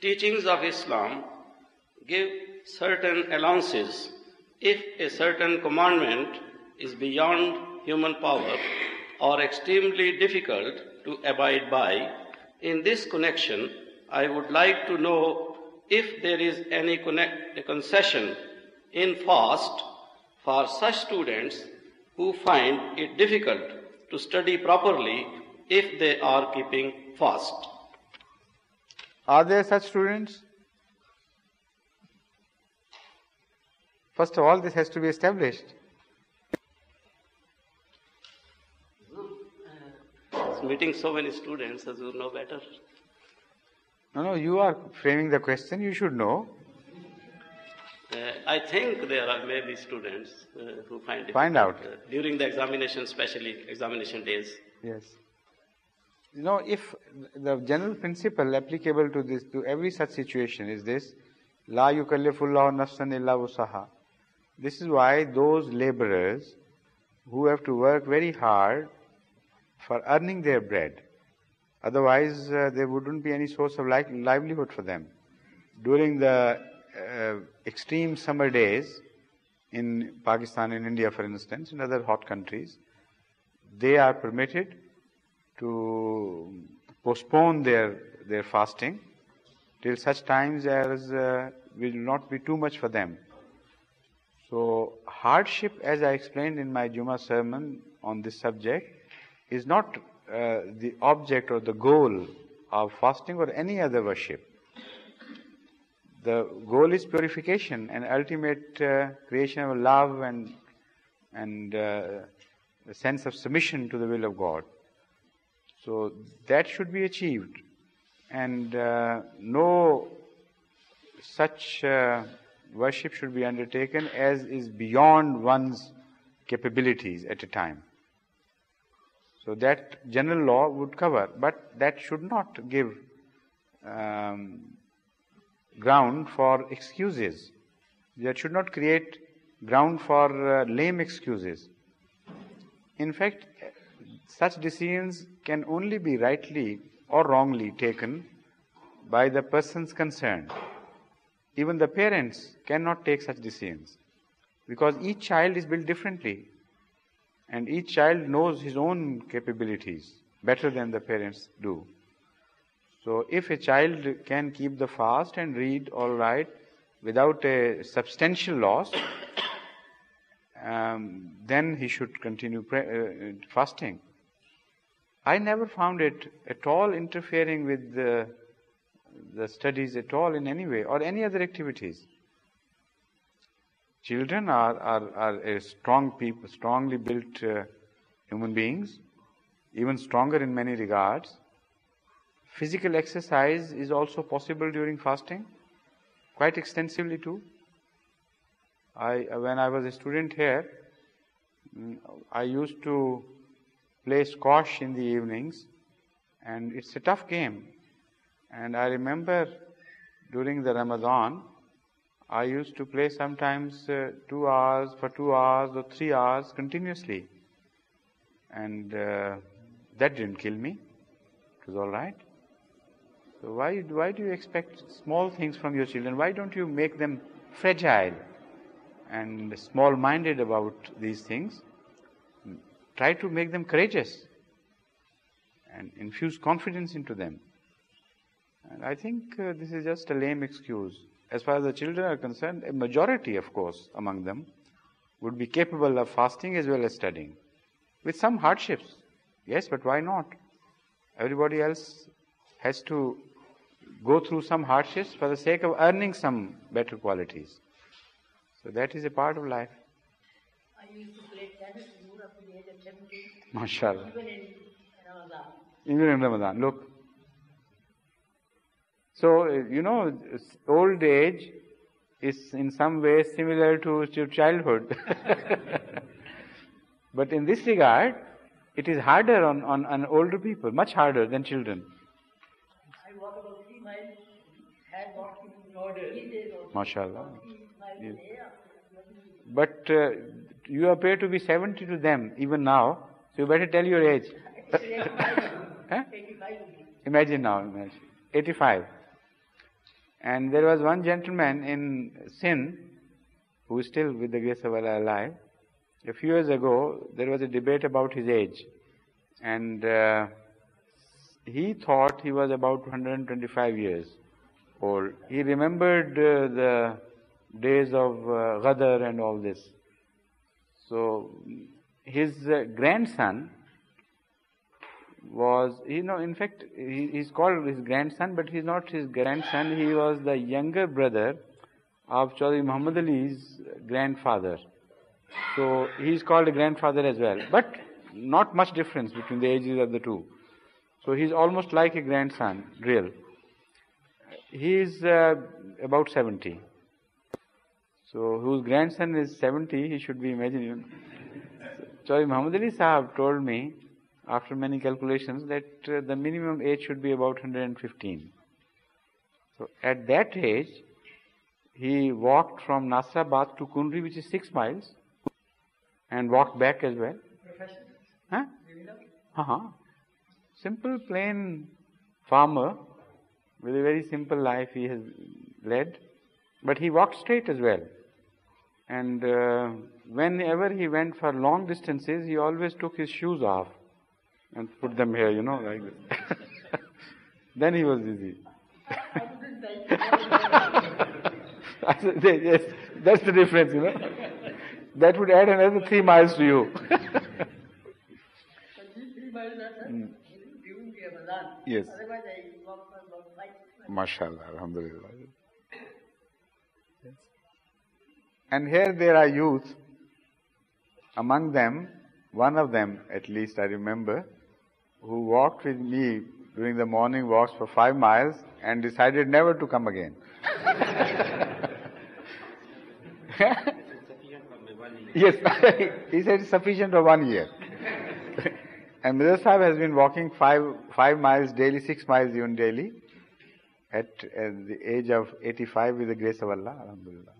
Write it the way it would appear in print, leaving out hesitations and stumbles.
Teachings of Islam give certain allowances if a certain commandment is beyond human power or extremely difficult to abide by. In this connection, I would like to know if there is any concession in fast for such students who find it difficult to study properly if they are keeping fast. Are there such students? First of all, this has to be established. Meeting so many students, as you know better. No, you are framing the question, you should know. I think there are maybe students who find it Find out. During the examination, especially examination days. Yes. You know, if the general principle applicable to this, to every such situation is this, La yukallifullahu nafsan illa wusaha. This is why those laborers who have to work very hard for earning their bread, otherwise there wouldn't be any source of livelihood for them. During the extreme summer days in Pakistan and India, for instance, in other hot countries, they are permitted to postpone their fasting till such times as will not be too much for them. So hardship, as I explained in my Jummah sermon on this subject, is not the object or the goal of fasting or any other worship. The goal is purification and ultimate creation of love and the sense of submission to the will of God. So that should be achieved, and no such worship should be undertaken as is beyond one's capabilities at a time. So that general law would cover, but that should not give ground for excuses. That should not create ground for lame excuses. In fact, such decisions can only be rightly or wrongly taken by the persons concerned. Even the parents cannot take such decisions, because each child is built differently, and each child knows his own capabilities better than the parents do. So if a child can keep the fast and read all right without a substantial loss, then he should continue fasting. I never found it at all interfering with the studies at all in any way or any other activities. Children are a strong people, strongly built human beings, even stronger in many regards. Physical exercise is also possible during fasting, quite extensively too. When I was a student here, I used to play squash in the evenings, and it's a tough game. And I remember during the Ramadan, I used to play sometimes 2 hours or 3 hours continuously. And that didn't kill me. It was all right. So why do you expect small things from your children? Why don't you make them fragile and small-minded about these things? Try to make them courageous and infuse confidence into them. And I think this is just a lame excuse. As far as the children are concerned, a majority, of course, among them would be capable of fasting as well as studying. With some hardships, yes, but why not? Everybody else has to go through some hardships for the sake of earning some better qualities. So that is a part of life. I used to play tennis up to the age of 17. MashaAllah. Even in Ramadan. Even in Ramadan, look. So, old age is in some ways similar to childhood. But in this regard, it is harder on older people, much harder than children. I walk about 3 miles, hand walking in order. MashaAllah. Yes. But you appear to be 70 to them, even now, so you better tell your age. Huh? 85. Imagine now, 85. And there was one gentleman in Sindh who is still, with the grace of Allah, alive. A few years ago, there was a debate about his age. And he thought he was about 125 years old. He remembered the days of Ghadar and all this. So his grandson was, in fact, he's called his grandson, but he's not his grandson. He was the younger brother of Chaudhry Muhammad Ali's grandfather. So he's called a grandfather as well. But not much difference between the ages of the two. So he's almost like a grandson, real. He is about 70. So whose grandson is 70, he should be imagining. Chaudhry Muhammad Ali Sahab told me, after many calculations, that the minimum age should be about 115. So at that age, he walked from Nasrabad to Kundri, which is 6 miles, and walked back as well. Huh? Simple, plain farmer with a very simple life he has led, but he walked straight as well. And whenever he went for long distances, he always took his shoes off and put them here, like this. Then he was busy. Yes, that's the difference, That would add another 3 miles to you. Yes. MashaAllah, Alhamdulillah. Yes. And here there are youth. Among them, one of them at least I remember, who walked with me during the morning walks for 5 miles and decided never to come again. Yes, he said it's sufficient for 1 year. And Mirza Sahib has been walking 5 miles daily, 6 miles even daily, at the age of 85 with the grace of Allah, Alhamdulillah.